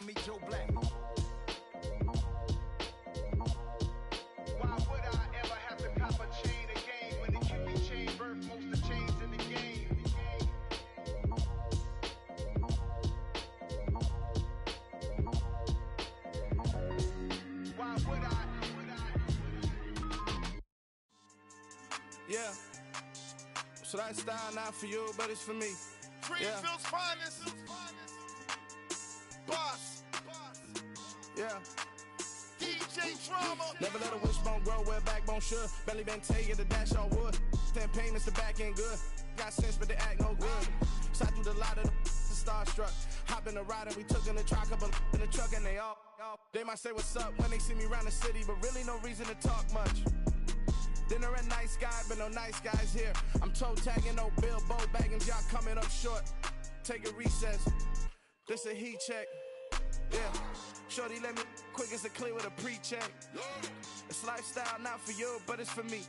me Joe Black. Why would I ever have to cop a chain again when it can be chain birth most of the chains in the game? Why would I? Yeah. So that style not for you, but it's for me. Greenfield's finest. Boss. Yeah. DJ Drama. Never let a wishbone grow where a backbone should. Belly been tell you the dash all wood. 10 payments, the back end good. Got sense, but they act no good. So I do the lot of the starstruck. Hop in the ride and we took in the truck, couple in the truck, and they all. They might say what's up when they see me around the city, but really no reason to talk much. Dinner a nice guy, but no nice guys here. I'm toe tagging, no Bilbo bagging, y'all coming up short. Take a recess. This a heat check. Yeah. Shorty let me quick as a clear with a pre-check. It's lifestyle not for you, but it's for me.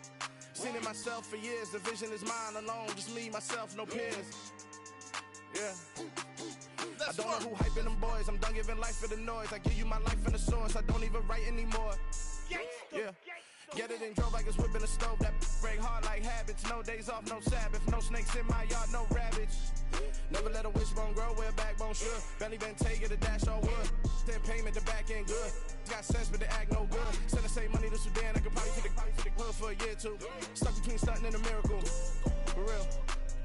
Seen it myself for years. The vision is mine alone. Just me, myself, no peers. Yeah. I don't know who hyping them boys. I'm done giving life for the noise. I give you my life in the source. I don't even write anymore. Yeah. Get it and drove like it's whipping a stove. That break hard like habits. No days off, no Sabbath. No snakes in my yard, no rabbits. Never let a wishbone grow where a backbone should. Belly been take it, the dash all wood. 10 payment, the back end good. Got sense, but they act no good. Send the same money to Sudan. I could probably take the hood for a year or two. Stuck between stunting and a miracle. For real.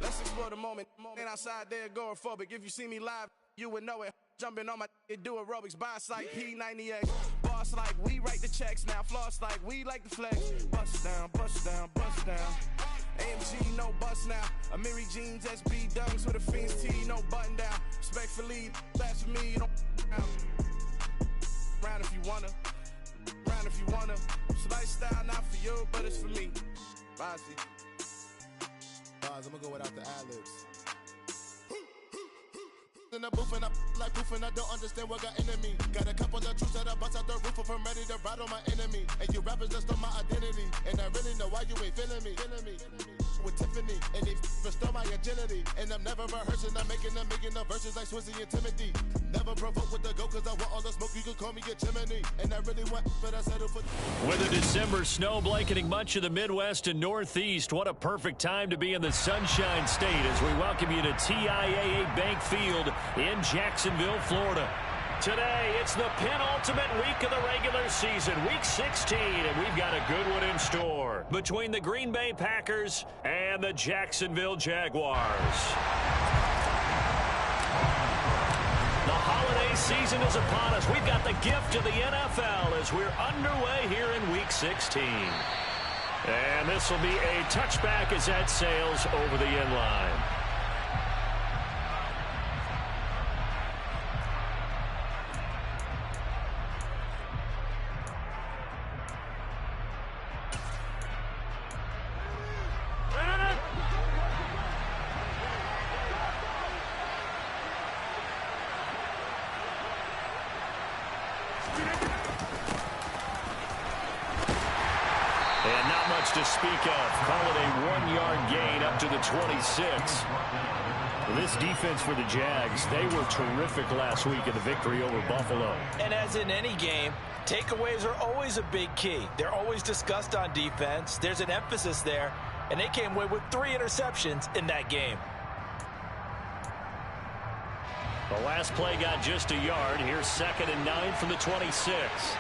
Let's explore the moment. Ain't outside there agoraphobic. If you see me live, you would know it. Jumping on my do aerobics, boss like P90X. Boss like we write the checks now. Floss like we like the flex. Bust down, bust down, bust down. AMG, no bust now. Amiri jeans, SB dunks with a Fiends T, no button down. Respectfully, that's for me, you don't round if you wanna. Round if you wanna. It's lifestyle not for you, but it's for me. Bossy. Bars, I'm gonna go without the ad-libs. In the booth and I like proof and I don't understand what got into me. Got a couple of troops that I bust out the roof if I'm ready to ride on my enemy. And you rappers just stole my identity. And I really know why you ain't feeling me. With Tiffany, and they restore my agility. And I'm never rehearsing, I'm making the verses like Swizzy and Timothy. Never provoke with the go, cause I want all the smoke, you can call me a chimney. And I really want, but I settle for. With a December snow blanketing much of the Midwest and Northeast, what a perfect time to be in the Sunshine State as we welcome you to TIAA Bank Field in Jacksonville, Florida. Today, it's the penultimate week of the regular season, week 16, and we've got a good one in store between the Green Bay Packers and the Jacksonville Jaguars. The holiday season is upon us. We've got the gift of the NFL as we're underway here in week 16. And this will be a touchback as that sails over the end line. To speak of, call it a 1-yard gain up to the 26. This defense for the Jags, they were terrific last week in the victory over Buffalo. And as in any game, takeaways are always a big key. They're always discussed on defense. There's an emphasis there, and they came away with 3 interceptions in that game. The last play got just a yard. Here's 2nd and 9 from the 26.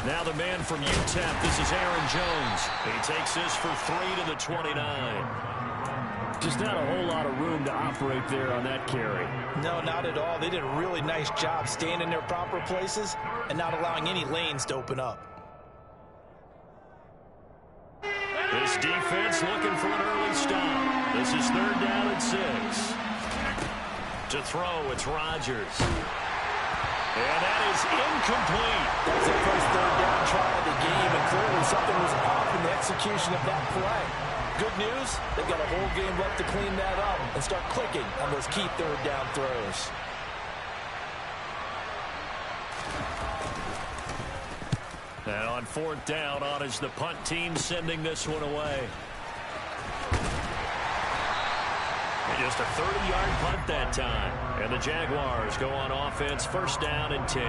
Now the man from UTEP, this is Aaron Jones. He takes this for 3 to the 29. Just not a whole lot of room to operate there on that carry. No, not at all. They did a really nice job staying in their proper places and not allowing any lanes to open up. This defense looking for an early stop. This is 3rd down and 6. To throw, it's Rodgers. And that is incomplete. That's the first 3rd down try of the game, and clearly something was off in the execution of that play. Good news, they've got a whole game left to clean that up and start clicking on those key 3rd down throws. And on 4th down, on is the punt team sending this one away. Just a 30-yard punt that time. And the Jaguars go on offense, first down and 10.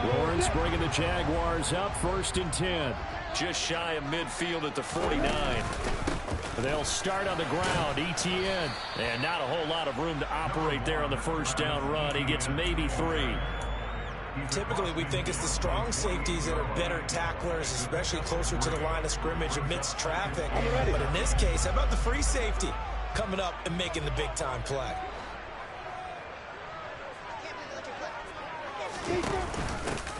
Lawrence bringing the Jaguars up, first and 10. Just shy of midfield at the 49. They'll start on the ground. ETN. And not a whole lot of room to operate there on the first down run. He gets maybe 3. Typically, we think it's the strong safeties that are better tacklers, especially closer to the line of scrimmage amidst traffic. But in this case, how about the free safety coming up and making the big-time play?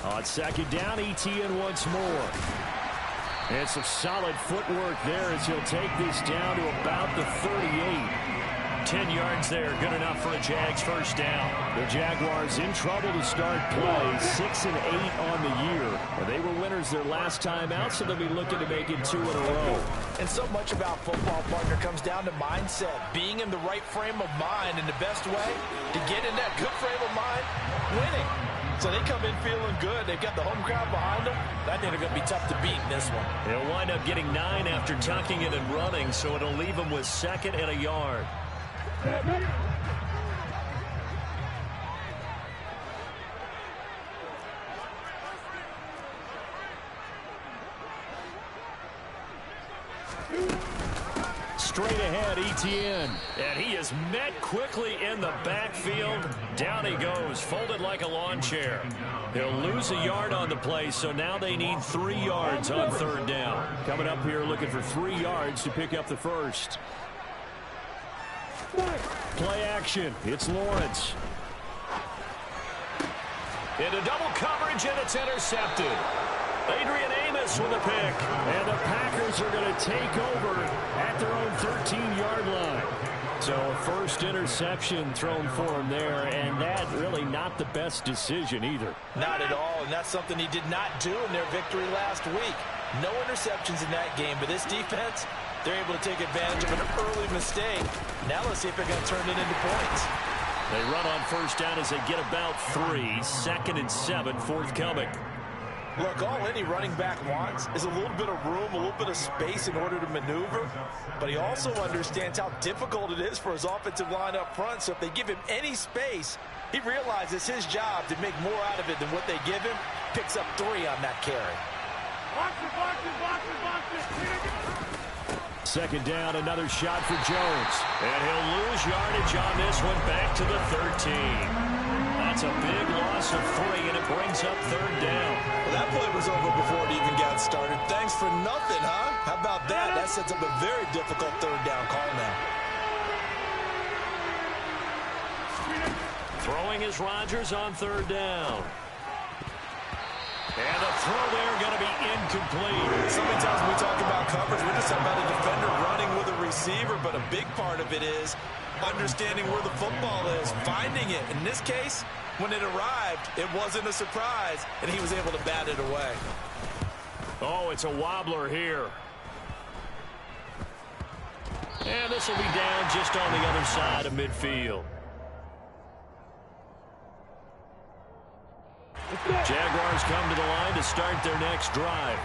On second down, ETN once more. And some solid footwork there as he'll take this down to about the 38. 10 yards there, good enough for a Jags first down. The Jaguars in trouble to start play, 6-8 on the year. They were winners their last time out, so they'll be looking to make it 2 in a row. And so much about football, partner, comes down to mindset, being in the right frame of mind, and the best way to get in that good frame of mind, winning. So they come in feeling good. They've got the home crowd behind them. I think they're going to be tough to beat in this one. They'll wind up getting 9 after tucking it and running, so it'll leave them with 2nd and a yard. Straight ahead, ETN. And he is met quickly in the backfield. Down he goes, folded like a lawn chair. He'll lose a yard on the play, so now they need 3 yards on third down. Coming up here looking for 3 yards to pick up the first. Play action. It's Lawrence. Into double coverage, and it's intercepted. Adrian Amos with a pick. And the Packers are going to take over at their own 13-yard line. So a first interception thrown for him there, and that really not the best decision either. Not at all, and that's something he did not do in their victory last week. No interceptions in that game, but this defense, they're able to take advantage of an early mistake. Now let's see if they're going to turn it into points. They run on first down as they get about 3. 2nd and 7 forthcoming. Look, all any running back wants is a little bit of room, a little bit of space in order to maneuver. But he also understands how difficult it is for his offensive line up front. So if they give him any space, he realizes his job to make more out of it than what they give him. Picks up 3 on that carry. Second down, another shot for Jones. And he'll lose yardage on this one, back to the 13. That's a big loss of 3, and it brings up third down. Well, that play was over before it even got started. Thanks for nothing, huh? How about that? That sets up a very difficult third down call now. Throwing is Rodgers on third down. And the throw there going to be incomplete. So many times when we talk about coverage, we're just talking about a defender running with a receiver, but a big part of it is understanding where the football is, finding it. In this case, when it arrived, it wasn't a surprise, and he was able to bat it away. Oh, it's a wobbler here. And this will be down just on the other side of midfield. Jaguars come to the line to start their next drive.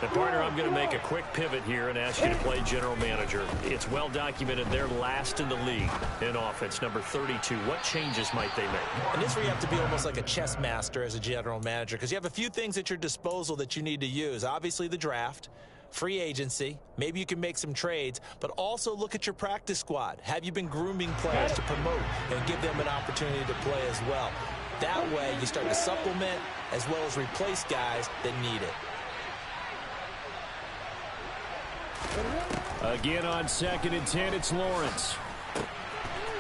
And partner, I'm going to make a quick pivot here and ask you to play general manager. It's well documented they're last in the league in offense, number 32. What changes might they make? And this where you have to be almost like a chess master as a general manager, because you have a few things at your disposal that you need to use. Obviously the draft, free agency, maybe you can make some trades, but also look at your practice squad. Have you been grooming players to promote and give them an opportunity to play as well? That way you start to supplement as well as replace guys that need it. Again on 2nd and 10, it's Lawrence.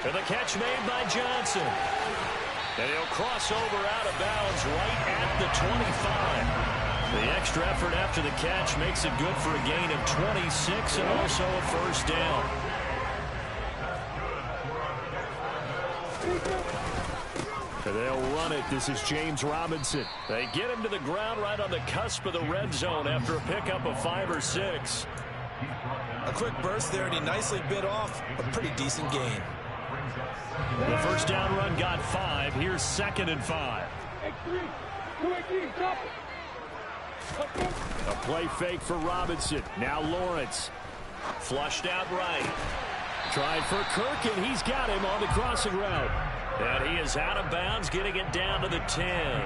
And the catch made by Johnson. And he'll cross over out of bounds right at the 25. The extra effort after the catch makes it good for a gain of 26 and also a first down. And they'll run it. This is James Robinson. They get him to the ground right on the cusp of the red zone after a pickup of 5 or 6. A quick burst there, and he nicely bit off a pretty decent gain. The first down run got 5. Here's 2nd and 5. A play fake for Robinson. Now Lawrence. Flushed out right. Tried for Kirk, and he's got him on the crossing route. And he is out of bounds, getting it down to the 10.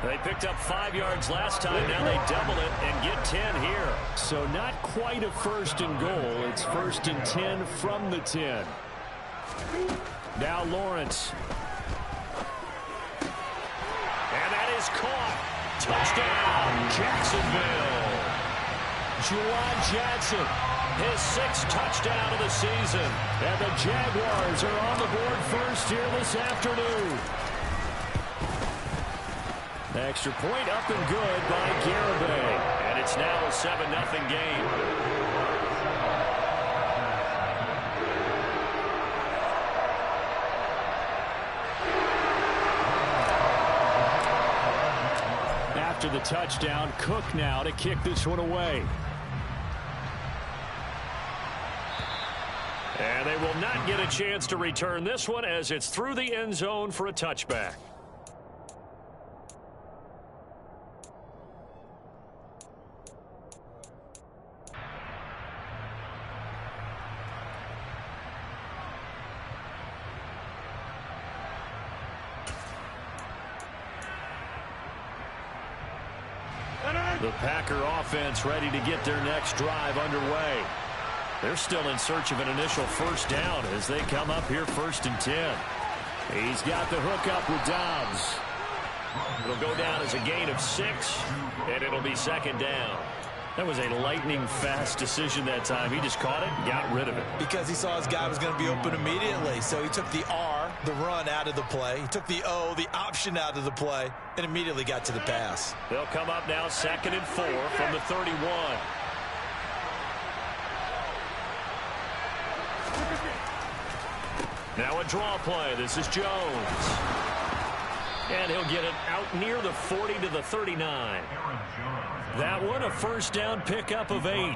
They picked up 5 yards last time. Now they double it and get 10 here. So not quite a first and goal. It's first and 10 from the 10. Now Lawrence. And that is caught. Touchdown, Jacksonville. Juwan Johnson, his 6th touchdown of the season. And the Jaguars are on the board first here this afternoon. Extra point up and good by Garibay. And it's now a 7-0 game. After the touchdown, Cook now to kick this one away. And they will not get a chance to return this one as it's through the end zone for a touchback. The Packer offense ready to get their next drive underway. They're still in search of an initial first down as they come up here 1st and 10. He's got the hook up with Dobbs. It'll go down as a gain of 6, and it'll be 2nd down. That was a lightning-fast decision that time. He just caught it and got rid of it. Because he saw his guy was going to be open immediately. So he took the R, the run, out of the play. He took the O, the option, out of the play, and immediately got to the pass. They'll come up now 2nd and 4 from the 31. Now a draw play. This is Jones. And he'll get it out near the 40 to the 39. That one a first down pickup of 8.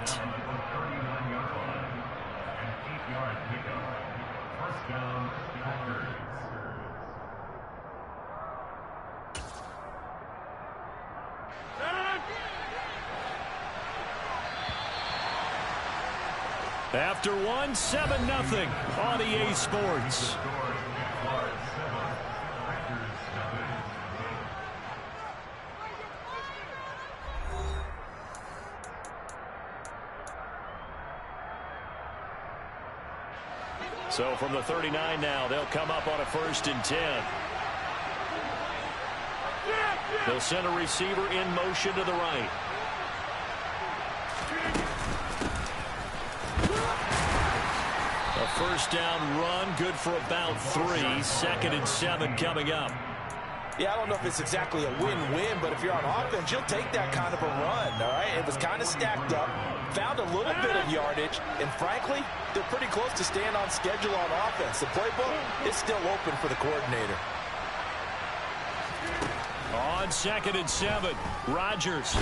After one, 7-0 on EA Sports. So from the 39 now, they'll come up on a 1st and 10. They'll send a receiver in motion to the right. A first down run, good for about 3. 2nd and 7 coming up. Yeah, I don't know if it's exactly a win-win, but if you're on offense, you'll take that kind of a run, all right? It was kind of stacked up, found a little bit of yardage, and frankly, they're pretty close to staying on schedule on offense. The playbook is still open for the coordinator. On 2nd and 7, Rodgers.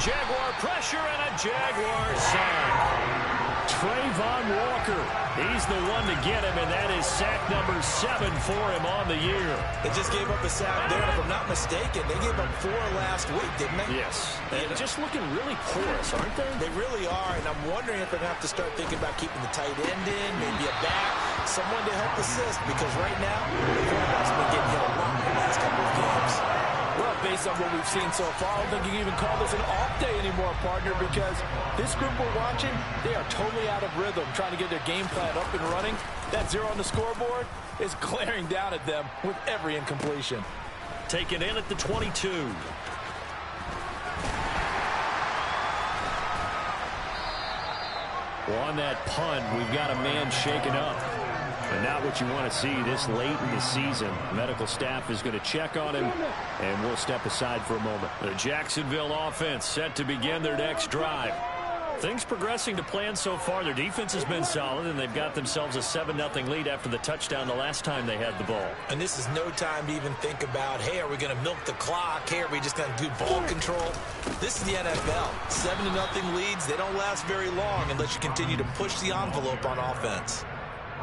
Jaguar pressure and a Jaguar sack. Trayvon Walker, he's the one to get him, and that is sack number 7 for him on the year. They just gave up a sack there, and if I'm not mistaken, they gave up 4 last week, didn't they? Yes. And just looking really porous, aren't they? They really are, and I'm wondering if they're going to have to start thinking about keeping the tight end in, maybe a back, someone to help assist, because right now, the quarterback's been getting hit a lot in the last couple of games. Well, based on what we've seen so far, I don't think you can even call this an off day anymore, partner, because this group we're watching, they are totally out of rhythm, trying to get their game plan up and running. That 0 on the scoreboard is glaring down at them with every incompletion. Taken in at the 22. Well, on that punt, we've got a man shaken up. But not what you want to see this late in the season. Medical staff is going to check on him, and we'll step aside for a moment. The Jacksonville offense set to begin their next drive. Things progressing to plan so far. Their defense has been solid, and they've got themselves a 7-0 lead after the touchdown the last time they had the ball. And this is no time to even think about, hey, are we going to milk the clock? Hey, are we just going to do ball control? This is the NFL. 7-0 leads, they don't last very long unless you continue to push the envelope on offense.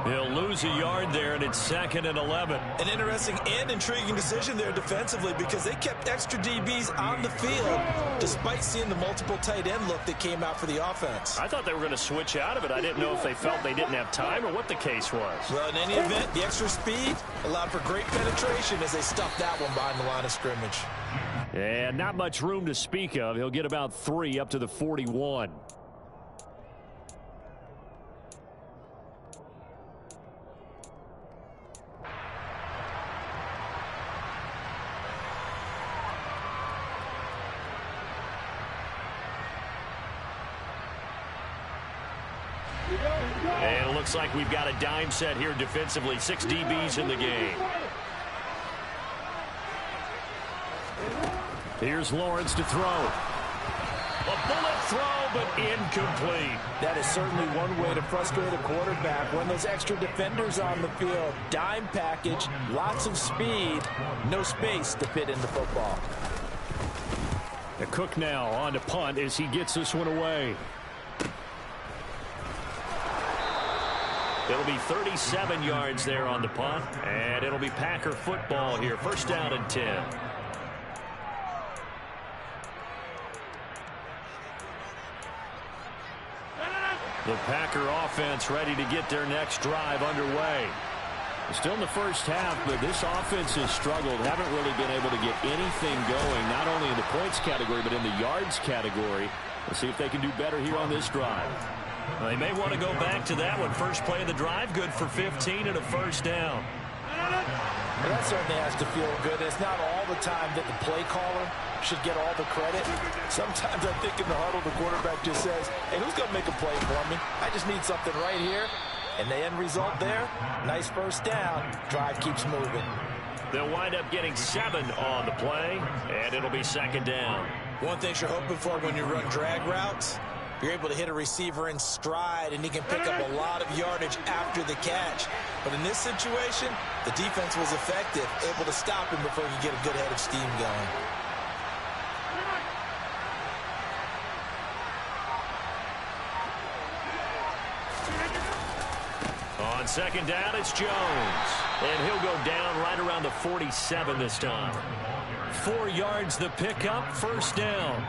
He'll lose a yard there, and it's 2nd and 11. An interesting and intriguing decision there defensively because they kept extra DBs on the field despite seeing the multiple tight end look that came out for the offense. I thought they were going to switch out of it. I didn't know if they felt they didn't have time or what the case was. Well, in any event, the extra speed allowed for great penetration as they stuffed that one behind the line of scrimmage. And not much room to speak of. He'll get about 3 up to the 41. And it looks like we've got a dime set here defensively. 6 DBs in the game. Here's Lawrence to throw. A bullet throw, but incomplete. That is certainly one way to frustrate a quarterback when there's extra defenders on the field. Dime package, lots of speed, no space to fit into football. The Cook now on to punt as he gets this one away. It'll be 37 yards there on the punt, and it'll be Packer football here. 1st down and 10. The Packer offense ready to get their next drive underway. Still in the first half, but this offense has struggled. Haven't really been able to get anything going, not only in the points category, but in the yards category. We'll see if they can do better here on this drive. Well, they may want to go back to that one. First play of the drive, good for 15 and a 1st down. Well, that certainly has to feel good. It's not all the time that the play caller should get all the credit. Sometimes I think in the huddle, the quarterback just says, hey, who's going to make a play for me? I just need something right here. And the end result there, nice 1st down. Drive keeps moving. They'll wind up getting 7 on the play, and it'll be 2nd down. One thing you're hoping for when you run drag routes, you're able to hit a receiver in stride, and he can pick up a lot of yardage after the catch. But in this situation, the defense was effective, able to stop him before he could get a good head of steam going. On 2nd down, it's Jones. And he'll go down right around the 47 this time. 4 yards the pickup, 1st down.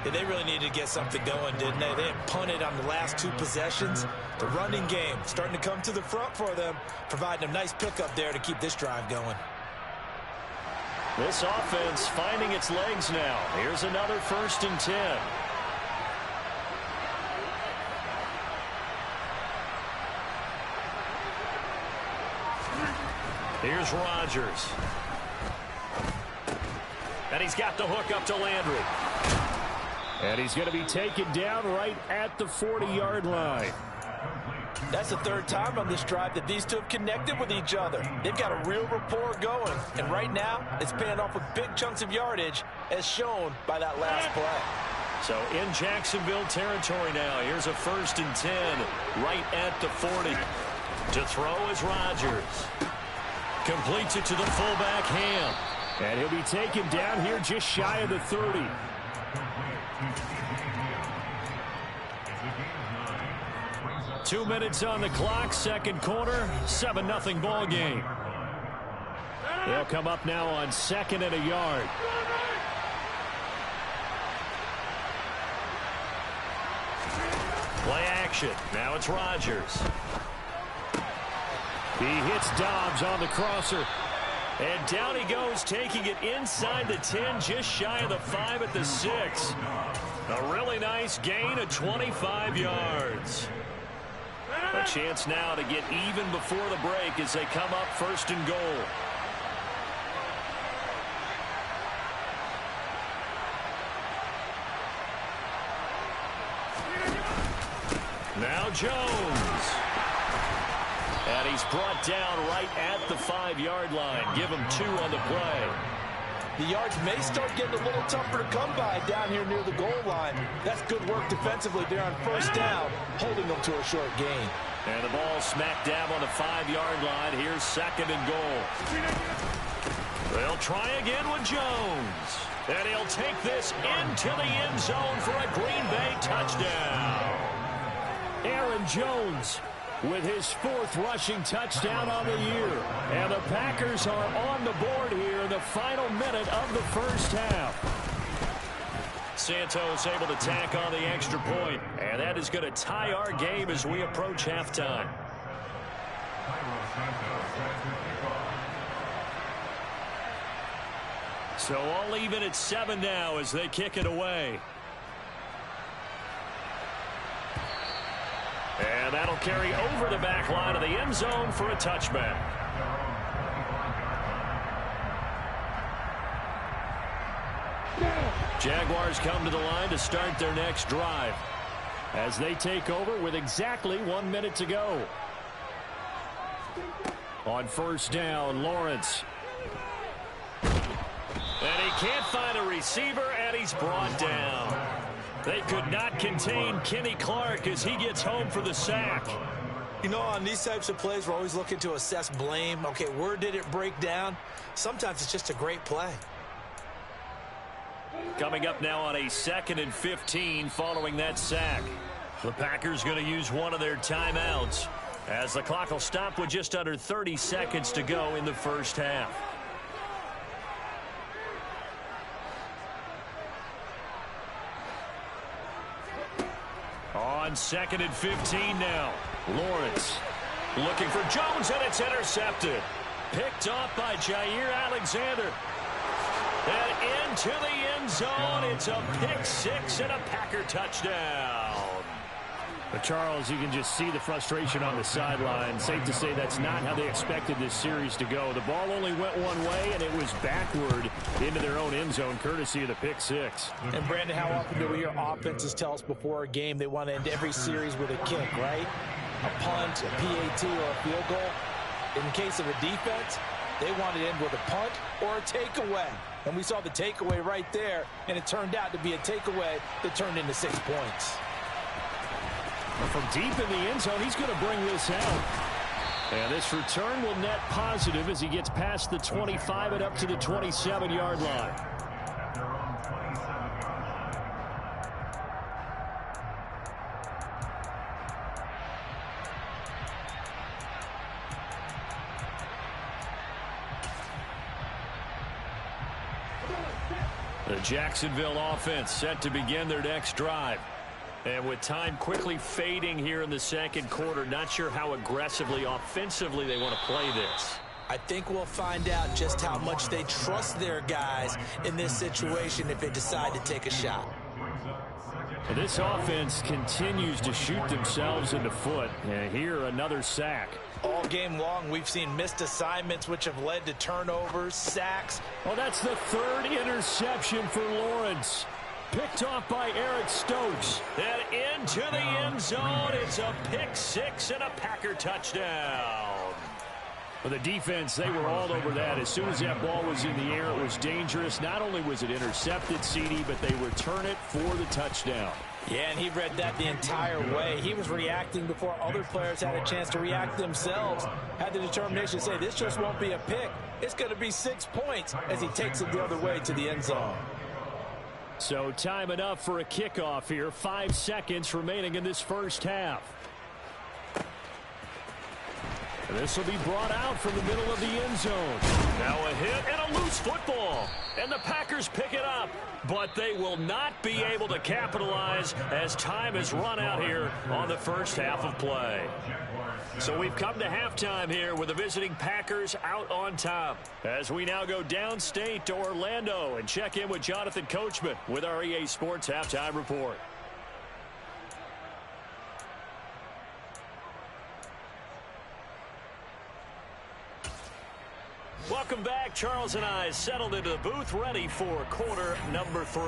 Yeah, they really needed to get something going, didn't they? They had punted on the last 2 possessions. The running game starting to come to the front for them, providing a nice pickup there to keep this drive going. This offense finding its legs now. Here's another 1st and 10. Here's Rodgers. And he's got the hook up to Landry. And he's going to be taken down right at the 40-yard line. That's the 3rd time on this drive that these two have connected with each other. They've got a real rapport going. And right now, it's paying off with big chunks of yardage, as shown by that last play. So in Jacksonville territory now. Here's a 1st and 10 right at the 40. To throw is Rodgers. Completes it to the fullback, Ham. And he'll be taken down here just shy of the 30. Two minutes on the clock, 2nd quarter, 7-0 ball game. They'll come up now on 2nd and a yard. Play action. Now it's Rodgers. He hits Dobbs on the crosser. And down he goes, taking it inside the 10, just shy of the 5 at the 6. A really nice gain of 25 yards. A chance now to get even before the break as they come up 1st and goal. Now Jones. And he's brought down right at the 5-yard line. Give him 2 on the play. The yards may start getting a little tougher to come by down here near the goal line. That's good work defensively there on 1st down, holding them to a short gain. And the ball smack dab on the 5-yard line. Here's 2nd and goal. They'll try again with Jones. And he'll take this into the end zone for a Green Bay touchdown. Aaron Jones with his 4th rushing touchdown on the year. And the Packers are on the board here in the final minute of the first half. Santos able to tack on the extra point, and that is going to tie our game as we approach halftime. So all even at 7 now as they kick it away. And that'll carry over the back line of the end zone for a touchback. Jaguars come to the line to start their next drive as they take over with exactly 1 minute to go. On first down, Lawrence. And he can't find a receiver, and he's brought down. They could not contain Kenny Clark as he gets home for the sack. You know, on these types of plays, we're always looking to assess blame. Okay, where did it break down? Sometimes it's just a great play. Coming up now on a 2nd and 15 following that sack. The Packers going to use one of their timeouts as the clock will stop with just under 30 seconds to go in the first half. On 2nd and 15 now. Lawrence looking for Jones, and it's intercepted. Picked off by Jair Alexander. And into the end zone. It's a pick 6 and a Packer touchdown. But Charles, you can just see the frustration on the sideline. Safe to say that's not how they expected this series to go. The ball only went one way, and it was backward into their own end zone, courtesy of the pick 6. And, Brandon, how often do we hear offenses tell us before a game they want to end every series with a kick, right? A punt, a PAT, or a field goal. In the case of a defense, they want to end with a punt or a takeaway. And we saw the takeaway right there, and it turned out to be a takeaway that turned into 6 points. From deep in the end zone, he's going to bring this out. And this return will net positive as he gets past the 25 and up to the 27-yard line. The Jacksonville offense set to begin their next drive. And with time quickly fading here in the second quarter, not sure how aggressively, offensively they want to play this. I think we'll find out just how much they trust their guys in this situation if they decide to take a shot. And this offense continues to shoot themselves in the foot. And here, another sack. All game long, we've seen missed assignments which have led to turnovers, sacks. Well, that's the 3rd interception for Lawrence. Picked off by Eric Stokes. And into the end zone. It's a pick 6 and a Packer touchdown. For the defense, they were all over that. As soon as that ball was in the air, it was dangerous. Not only was it intercepted, CD, but they return it for the touchdown. Yeah, and he read that the entire way. He was reacting before other players had a chance to react themselves. Had the determination to say, this just won't be a pick. It's going to be 6 points as he takes it the other way to the end zone. So time enough for a kickoff here. 5 seconds remaining in this first half. And this will be brought out from the middle of the end zone. Now a hit and a loose football. And the Packers pick it up. But they will not be able to capitalize as time has run out here on the first half of play. So we've come to halftime here with the visiting Packers out on top. As we now go downstate to Orlando and check in with Jonathan Coachman with our EA Sports Halftime Report. Welcome back. Charles and I settled into the booth ready for quarter number 3.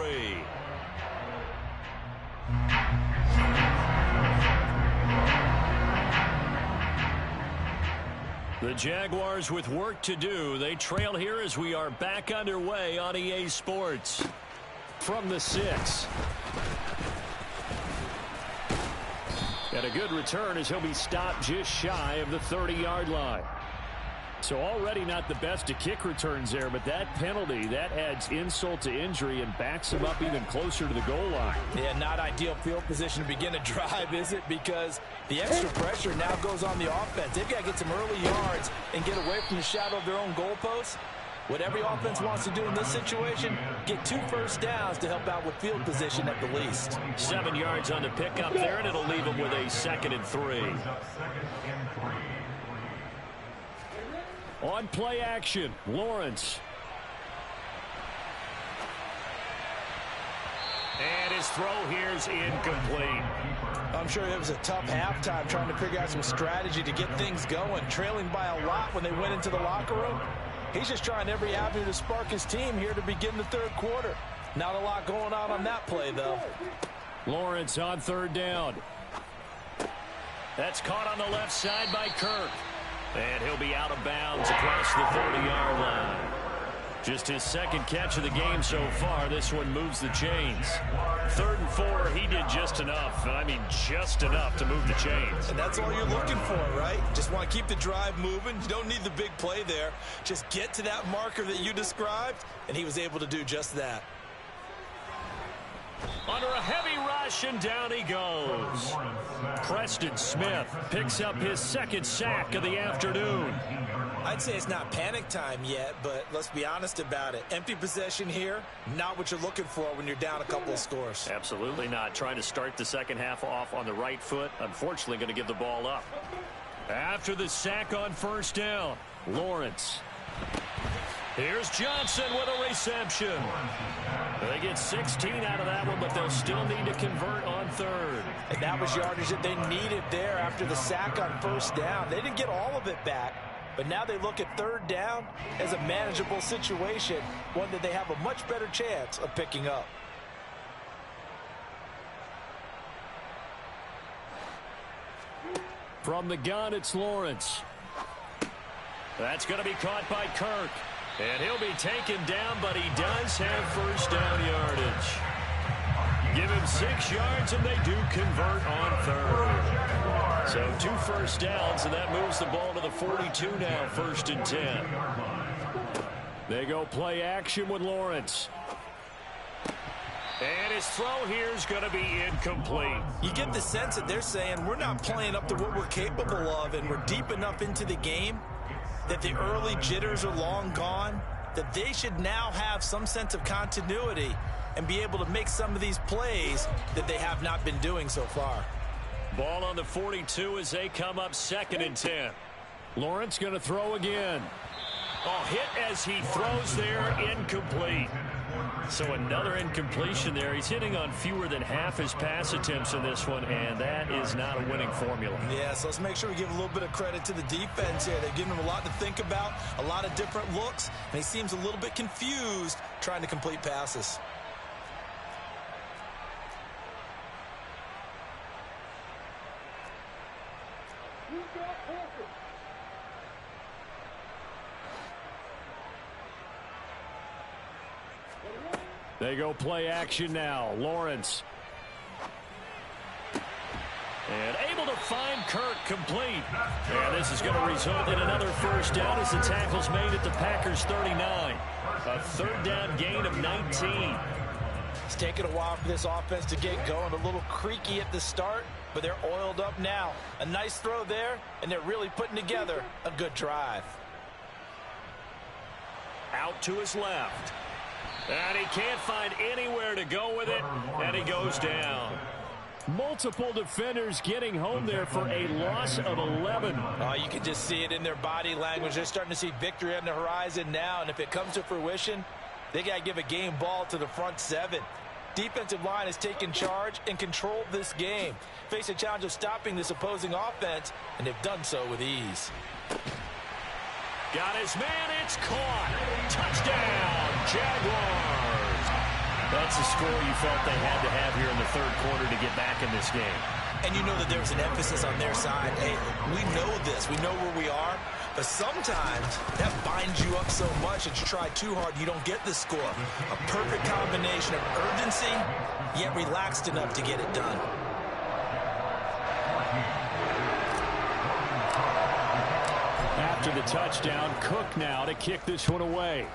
The Jaguars with work to do. They trail here as we are back underway on EA Sports. From the 6. And a good return as he'll be stopped just shy of the 30-yard line. So already not the best of kick returns there, but that penalty, that adds insult to injury and backs him up even closer to the goal line. Yeah, not ideal field position to begin a drive, is it? Because the extra pressure now goes on the offense. They've got to get some early yards and get away from the shadow of their own goalposts. What every offense wants to do in this situation, get 2 first downs to help out with field position at the least. 7 yards on the pickup there, and it'll leave them with a 2nd and 3. On play action, Lawrence. And his throw here's incomplete. I'm sure it was a tough halftime trying to figure out some strategy to get things going. Trailing by a lot when they went into the locker room. He's just trying every avenue to spark his team here to begin the 3rd quarter. Not a lot going on that play, though. Lawrence on 3rd down. That's caught on the left side by Kirk. And he'll be out of bounds across the 30-yard line. Just his 2nd catch of the game so far. This one moves the chains. 3rd and 4, he did just enough. I mean, just enough to move the chains. And that's all you're looking for, right? Just want to keep the drive moving. You don't need the big play there. Just get to that marker that you described, and he was able to do just that. Under a heavy rush, and down he goes. Preston Smith picks up his 2nd sack of the afternoon. I'd say it's not panic time yet, but let's be honest about it. Empty possession here, not what you're looking for when you're down a couple of scores. Absolutely not. Trying to start the 2nd half off on the right foot. Unfortunately, going to give the ball up. After the sack on 1st down, Lawrence. Here's Johnson with a reception. They get 16 out of that one, but they'll still need to convert on 3rd. And that was yardage that they needed there after the sack on 1st down. They didn't get all of it back, but now they look at 3rd down as a manageable situation, one that they have a much better chance of picking up. From the gun, it's Lawrence. That's going to be caught by Kirk. And he'll be taken down, but he does have 1st down yardage. Give him 6 yards, and they do convert on 3rd. So 2 first downs, and that moves the ball to the 42 now, 1st and 10. They go play action with Lawrence. And his throw here is going to be incomplete. You get the sense that they're saying we're not playing up to what we're capable of, and we're deep enough into the game that the early jitters are long gone, that they should now have some sense of continuity and be able to make some of these plays that they have not been doing so far. Ball on the 42 as they come up 2nd and 10. Lawrence going to throw again. Oh, hit as he throws there, incomplete. So another incompletion there. He's hitting on fewer than half his pass attempts in this one, and that is not a winning formula. Yeah, so let's make sure we give a little bit of credit to the defense here. They've given him a lot to think about, a lot of different looks, and he seems a little bit confused trying to complete passes. They go play action now. Lawrence. And able to find Kirk complete. And this is going to result in another 1st down as the tackle's made at the Packers 39. A 3rd down gain of 19. It's taken a while for this offense to get going. A little creaky at the start, but they're oiled up now. A nice throw there, and they're really putting together a good drive. Out to his left. And he can't find anywhere to go with it, and he goes down. Multiple defenders getting home there for a loss of 11. You can just see it in their body language. They're starting to see victory on the horizon now, and if it comes to fruition, they got to give a game ball to the front 7. Defensive line has taken charge and controlled this game. Face a challenge of stopping this opposing offense, and they've done so with ease. Got his man, it's caught. Touchdown, Jaguars. That's the score you felt they had to have here in the 3rd quarter to get back in this game. And you know that there's an emphasis on their side. Hey, we know this. We know where we are. But sometimes that binds you up so much that you try too hard, you don't get the score. A perfect combination of urgency, yet relaxed enough to get it done. after the touchdown. Cook now to kick this one away.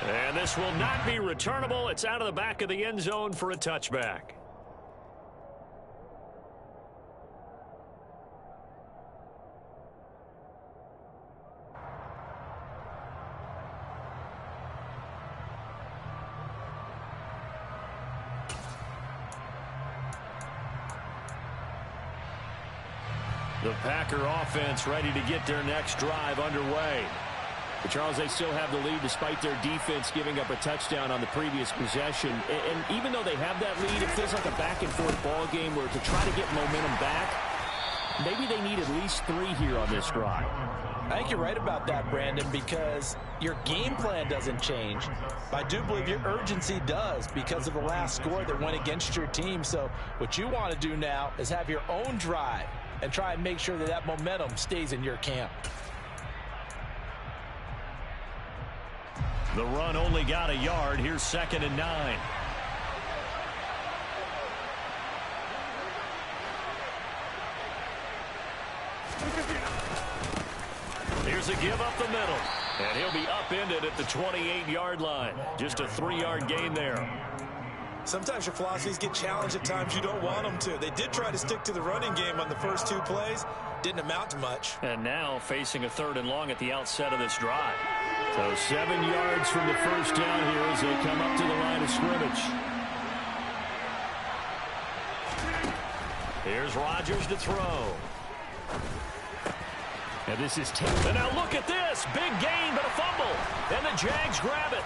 And this will not be returnable. It's out of the back of the end zone for a touchback. The Packer offense ready to get their next drive underway. But Charles, they still have the lead despite their defense giving up a touchdown on the previous possession. And even though they have that lead, it feels like a back-and-forth ball game where to try to get momentum back, maybe they need at least 3 here on this drive. I think you're right about that, Brandon, because your game plan doesn't change. But I do believe your urgency does because of the last score that went against your team. So what you want to do now is have your own drive and try and make sure that that momentum stays in your camp. The run only got a yard. Here's 2nd and 9. Here's a give up the middle. And he'll be upended at the 28-yard line. Just a 3-yard gain there. Sometimes your philosophies get challenged at times you don't want them to. They did try to stick to the running game on the first 2 plays. Didn't amount to much. And now facing a 3rd and long at the outset of this drive. So 7 yards from the first down here as they come up to the line of scrimmage. Here's Rodgers to throw. And this is and now look at this. Big gain, but a fumble. And the Jags grab it.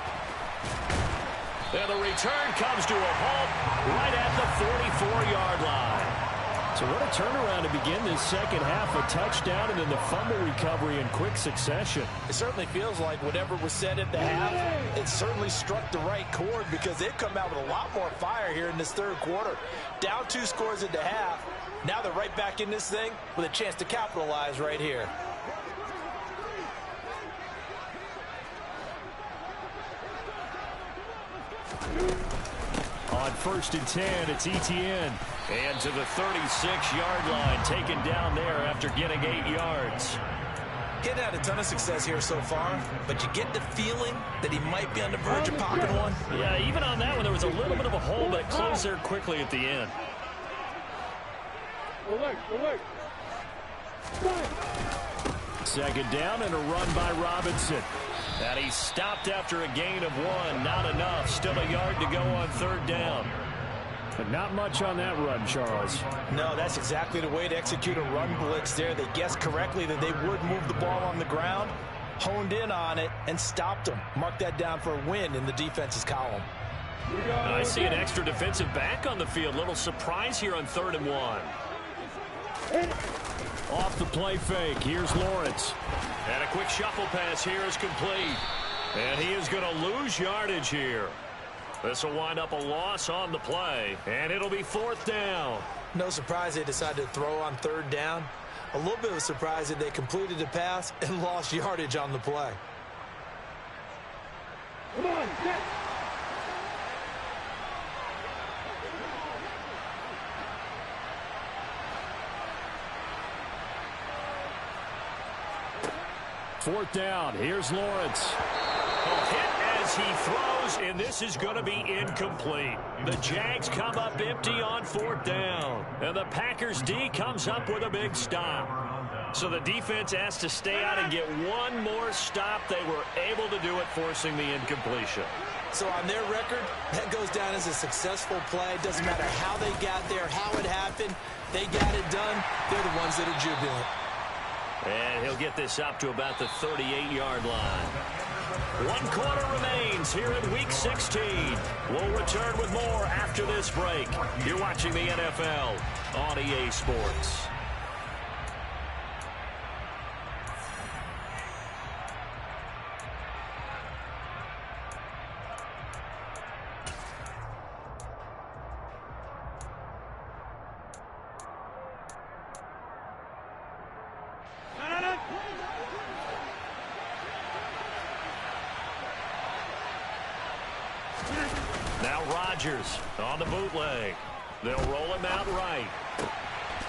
And the return comes to a halt right at the 44-yard line. So what a turnaround to begin this second half. A touchdown and then the fumble recovery in quick succession. It certainly feels like whatever was said at the half, it certainly struck the right chord because they've come out with a lot more fire here in this 3rd quarter. Down 2 scores at the half. Now they're right back in this thing with a chance to capitalize right here. On 1st and 10, it's Etienne. And to the 36-yard line, taken down there after getting 8 yards. He's had a ton of success here so far, but you get the feeling that he might be on the verge of popping one. Yeah, even on that one, there was a little bit of a hole, but it closed there quickly at the end. Second down and a run by Robinson. And he stopped after a gain of 1. Not enough. Still a yard to go on 3rd down. But not much on that run, Charles. No, that's exactly the way to execute a run blitz there. They guessed correctly that they would move the ball on the ground, honed in on it, and stopped them. Mark that down for a win in the defense's column. I see an extra defensive back on the field. Little surprise here on 3rd and 1. Off the play fake. Here's Lawrence. And a quick shuffle pass here is complete. And he is going to lose yardage here. This will wind up a loss on the play. And it'll be 4th down. No surprise they decided to throw on 3rd down. A little bit of a surprise that they completed the pass and lost yardage on the play. Come on, set. Fourth down. Here's Lawrence. Hit as he throws, and this is going to be incomplete. The Jags come up empty on 4th down, and the Packers D comes up with a big stop. So the defense asked to stay out and get one more stop. They were able to do it, forcing the incompletion. So on their record, that goes down as a successful play. Doesn't matter how they got there, how it happened. They got it done. They're the ones that are jubilant. And he'll get this up to about the 38-yard line. 1 quarter remains here in Week 16. We'll return with more after this break. You're watching the NFL on EA Sports. Now Rodgers on the bootleg. They'll roll him out right.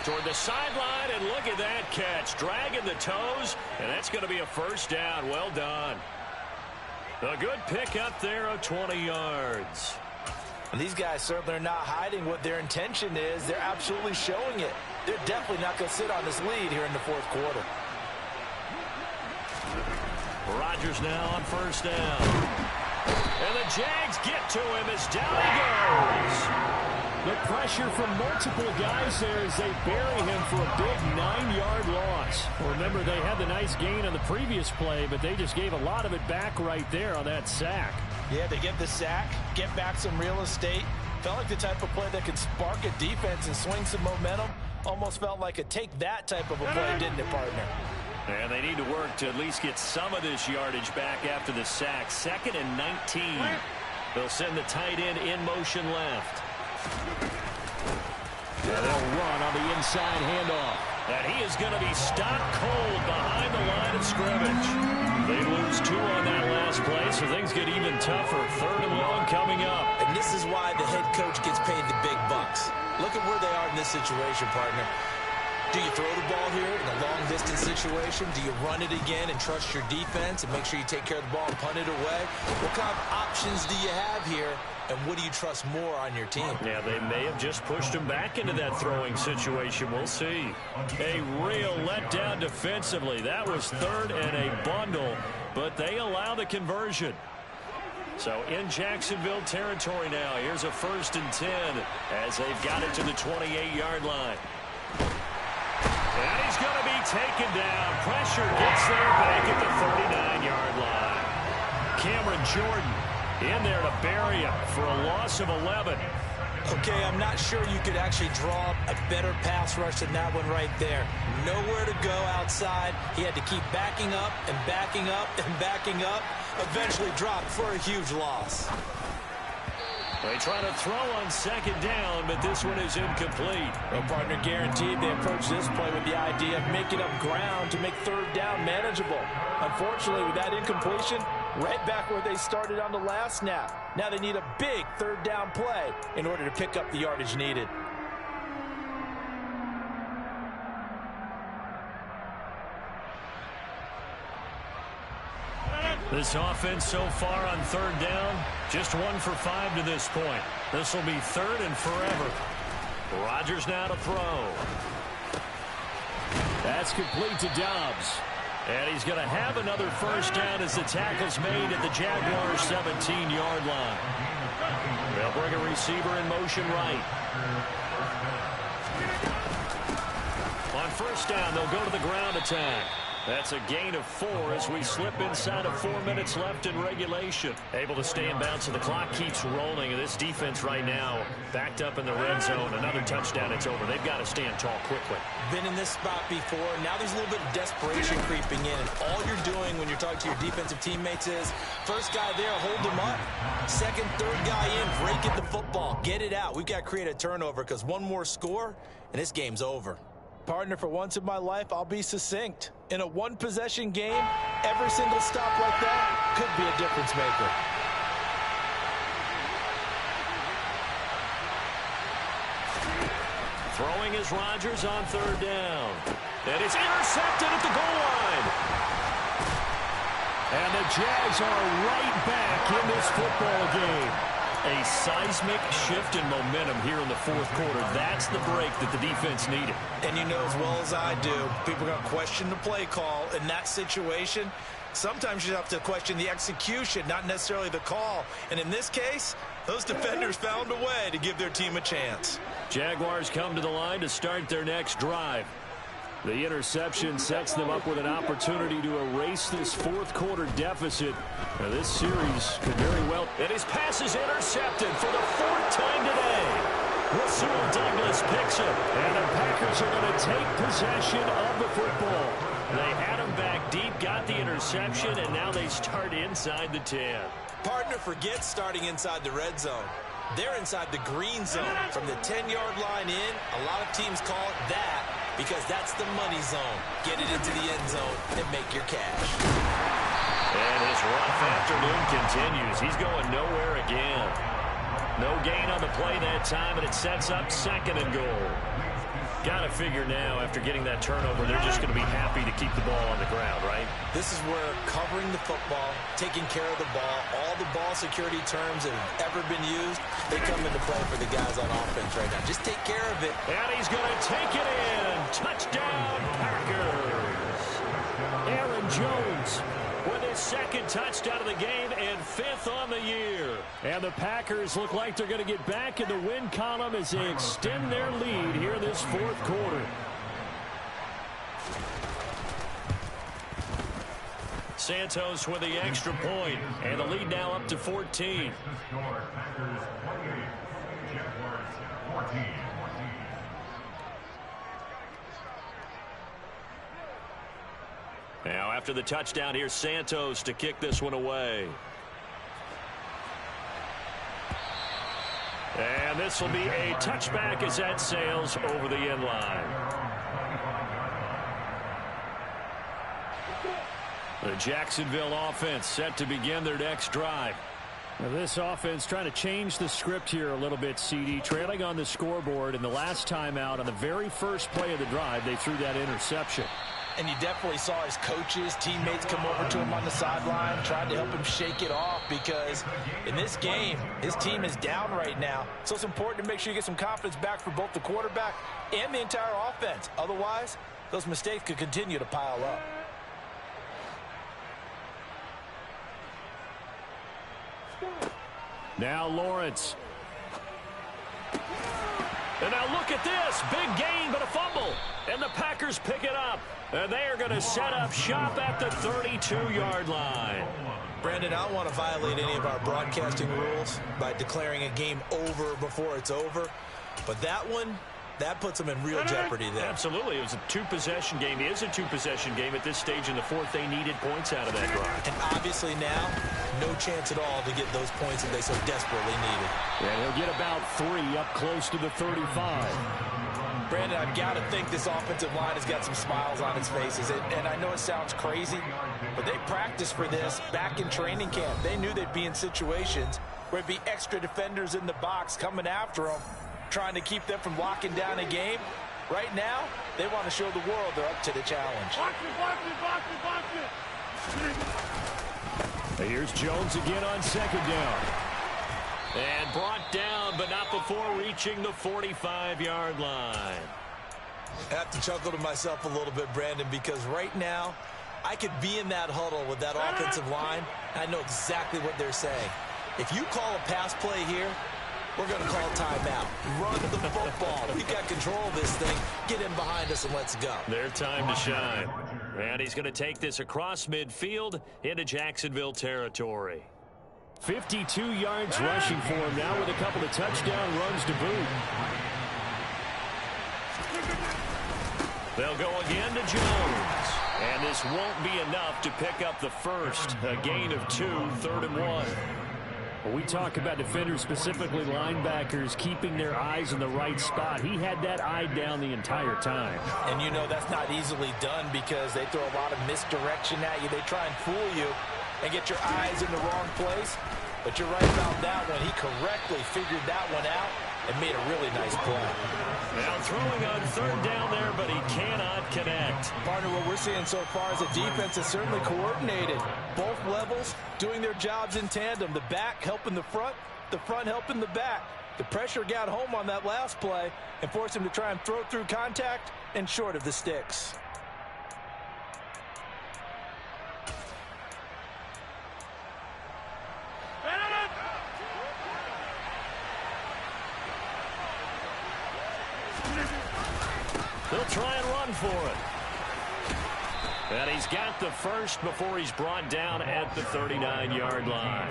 Toward the sideline, and look at that catch. Dragging the toes, and that's going to be a first down. Well done. A good pickup there of 20 yards. And these guys certainly are not hiding what their intention is. They're absolutely showing it. They're definitely not going to sit on this lead here in the fourth quarter. Rodgers now on first down. And the Jags get to him as down he goes. The pressure from multiple guys there as they bury him for a big 9-yard loss. Remember, they had the nice gain on the previous play, but they just gave a lot of it back right there on that sack. Yeah, they get the sack, get back some real estate. Felt like the type of play that could spark a defense and swing some momentum. Almost felt like a take that type of a play, didn't it, partner? And they need to work to at least get some of this yardage back after the sack. 2nd and 19. They'll send the tight end in motion left. Yeah, they'll run on the inside handoff. And he is going to be stopped cold behind the line of scrimmage. They lose 2 on that last play, so things get even tougher. 3rd and long coming up. And this is why the head coach gets paid the big bucks. Look at where they are in this situation, partner. Do you throw the ball here in a long-distance situation? Do you run it again and trust your defense and make sure you take care of the ball and punt it away? What kind of options do you have here, and what do you trust more on your team? Yeah, they may have just pushed him back into that throwing situation. We'll see. A real letdown defensively. That was 3rd and a bundle, but they allow the conversion. So in Jacksonville territory now. Here's a 1st and 10 as they've got it to the 28-yard line. And he's going to be taken down. Pressure gets there back at the 39-yard line. Cameron Jordan in there to bury him for a loss of 11. Okay, I'm not sure you could actually draw a better pass rush than that one right there. Nowhere to go outside. He had to keep backing up and backing up and backing up. Eventually dropped for a huge loss. They try to throw on 2nd down, but this one is incomplete. Well, partner, guaranteed they approach this play with the idea of making up ground to make 3rd down manageable. Unfortunately, with that incompletion, right back where they started on the last snap. Now they need a big 3rd down play in order to pick up the yardage needed. This offense so far on 3rd down, just 1 for 5 to this point. This will be 3rd and forever. Rodgers now to throw. That's complete to Dobbs. And he's going to have another first down as the tackle's made at the Jaguars' 17-yard line. They'll bring a receiver in motion right. On first down, they'll go to the ground attack. That's a gain of 4 as we slip inside of 4 minutes left in regulation. Able to stay in bounds, so the clock keeps rolling. And this defense right now backed up in the red zone. Another touchdown, it's over. They've got to stand tall quickly. Been in this spot before. Now there's a little bit of desperation creeping in. And all you're doing when you're talking to your defensive teammates is, first guy there, hold them up. 2nd, 3rd guy in, break at the football. Get it out. We've got to create a turnover because one more score, and this game's over. Partner, for once in my life, I'll be succinct. In a one-possession game, every single stop like that could be a difference maker. Throwing is Rodgers on 3rd down. And it's intercepted at the goal line. And the Jags are right back in this football game. A seismic shift in momentum here in the 4th quarter. That's the break that the defense needed. And you know as well as I do, people are going to question the play call in that situation. Sometimes you have to question the execution, not necessarily the call. And in this case, those defenders found a way to give their team a chance. Jaguars come to the line to start their next drive. The interception sets them up with an opportunity to erase this 4th quarter deficit. Now, this series could very well. And his pass is intercepted for the 4th time today. Rasul Douglas picks it. And the Packers are going to take possession of the football. They had him back deep, got the interception, and now they start inside the 10. Partner, forget starting inside the red zone. They're inside the green zone. From the 10-yard line in, a lot of teams call it that because that's the money zone. Get it into the end zone and make your cash. And his rough afternoon continues. He's going nowhere again. No gain on the play that time, and it sets up 2nd and goal. Got to figure now, after getting that turnover, they're just going to be happy to keep the ball on the ground, right? This is where covering the football, taking care of the ball, all the ball security terms that have ever been used, they come into play for the guys on offense right now. Just take care of it. And he's going to take it in. Touchdown, Packers. Aaron Jones with his second touchdown of the game and 5th on the year. And the Packers look like they're going to get back in the win column as they extend their lead here this 4th quarter. Santos with the extra point, and the lead now up to 14. Now, after the touchdown, here's Santos to kick this one away. And this will be a touchback as that sails over the end line. The Jacksonville offense set to begin their next drive. Now this offense trying to change the script here a little bit, CD. Trailing on the scoreboard, and the last time out on the very first play of the drive, they threw that interception. And you definitely saw his coaches, teammates come over to him on the sideline, tried to help him shake it off, because in this game, his team is down right now. So it's important to make sure you get some confidence back for both the quarterback and the entire offense. Otherwise, those mistakes could continue to pile up. Now Lawrence. And now look at this. Big gain, but a fumble. And the Packers pick it up. And they are going to set up shop at the 32-yard line. Brandon, I don't want to violate any of our broadcasting rules by declaring a game over before it's over. But that one, that puts them in real jeopardy there. Absolutely. It was a two-possession game. It is a two-possession game at this stage in the 4th. They needed points out of that drive. And obviously now, no chance at all to get those points that they so desperately needed. And he'll get about 3 up close to the 35. Brandon, I've got to think this offensive line has got some smiles on its faces. And I know it sounds crazy, but they practiced for this back in training camp. They knew they'd be in situations where there'd be extra defenders in the box coming after them, trying to keep them from locking down a game. Right now, they want to show the world they're up to the challenge. Here's Jones again on 2nd down. And brought down, but not before reaching the 45-yard line. I have to chuckle to myself a little bit, Brandon, because right now, I could be in that huddle with that offensive line, and I know exactly what they're saying. If you call a pass play here, we're going to call timeout. Run the football. We've got control of this thing. Get in behind us and let's go. Their time to shine. And he's going to take this across midfield into Jacksonville territory. 52 yards rushing for him now with a couple of touchdown runs to boot. They'll go again to Jones. And this won't be enough to pick up the first. A gain of 2, 3rd and 1. Well, we talk about defenders, specifically linebackers, keeping their eyes in the right spot. He had that eye down the entire time. And you know that's not easily done because they throw a lot of misdirection at you. They try and fool you and get your eyes in the wrong place. But you're right about that one. He correctly figured that one out and made a really nice play. Now throwing on 3rd down there, but he cannot connect. Partner, what we're seeing so far is a defense that's certainly coordinated. Both levels doing their jobs in tandem. The back helping the front helping the back. The pressure got home on that last play and forced him to try and throw through contact and short of the sticks. They'll try and run for it. And he's got the first before he's brought down at the 39-yard line.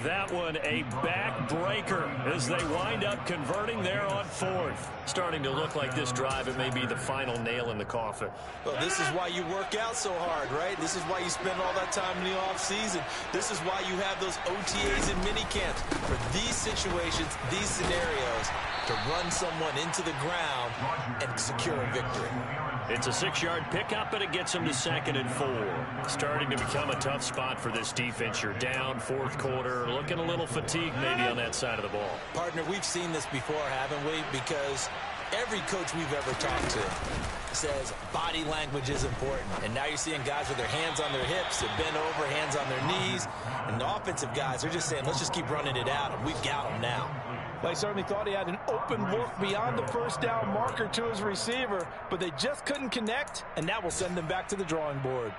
That one a backbreaker as they wind up converting there on 4th. Starting to look like this drive, it may be the final nail in the coffin. Well, this is why you work out so hard, right? This is why you spend all that time in the offseason. This is why you have those OTAs and mini camps. For these situations, these scenarios, to run someone into the ground and secure a victory. It's a 6-yard pickup, and it gets him to 2nd and 4. Starting to become a tough spot for this defense. You're down 4th quarter, looking a little fatigued maybe on that side of the ball. Partner, we've seen this before, haven't we? Because Every coach we've ever talked to says body language is important. And now you're seeing guys with their hands on their hips, they're bent over, hands on their knees. And the offensive guys are just saying, let's just keep running it out, and we've got them now. They certainly thought he had an open look beyond the first down marker to his receiver, but they just couldn't connect, and that will send them back to the drawing board.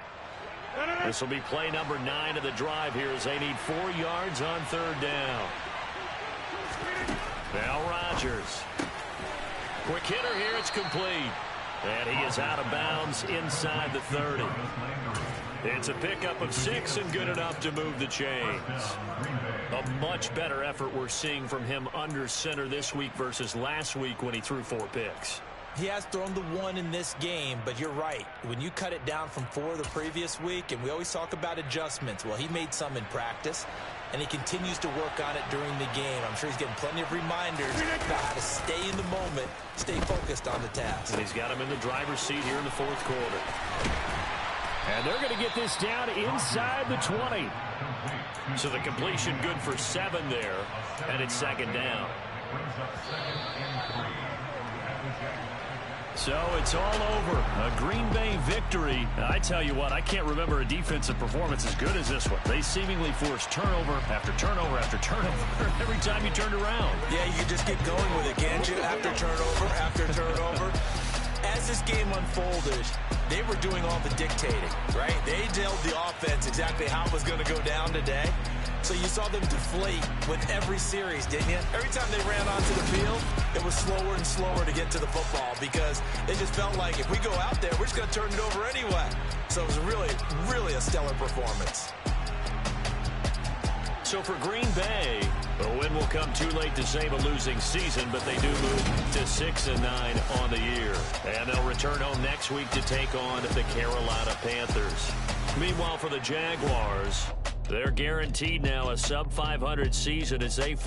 This will be play number 9 of the drive here as they need 4 yards on 3rd down. Now Rodgers. Quick hitter here, it's complete. And he is out of bounds inside the 30. It's a pickup of 6 and good enough to move the chains. A much better effort we're seeing from him under center this week versus last week when he threw 4 picks. He has thrown the 1 in this game, but you're right. When you cut it down from 4 the previous week, and we always talk about adjustments, well, he made some in practice, and he continues to work on it during the game. I'm sure he's getting plenty of reminders about how to stay in the moment, stay focused on the task. And he's got him in the driver's seat here in the 4th quarter. And they're going to get this down inside the 20. So the completion good for 7 there, and it's 2nd down. So it's all over. A Green Bay victory. I tell you what, I can't remember a defensive performance as good as this one. They seemingly forced turnover after turnover after turnover every time you turned around. Yeah, you can just keep going with it, can't you? After turnover. As this game unfolded, they were doing all the dictating, right? They told the offense exactly how it was going to go down today. So you saw them deflate with every series, didn't you? Every time they ran onto the field, it was slower and slower to get to the football because it just felt like if we go out there, we're just going to turn it over anyway. So it was really, really a stellar performance. So for Green Bay, a win will come too late to save a losing season, but they do move to 6-9 on the year. And they'll return home next week to take on the Carolina Panthers. Meanwhile, for the Jaguars, they're guaranteed now a sub-500 season as they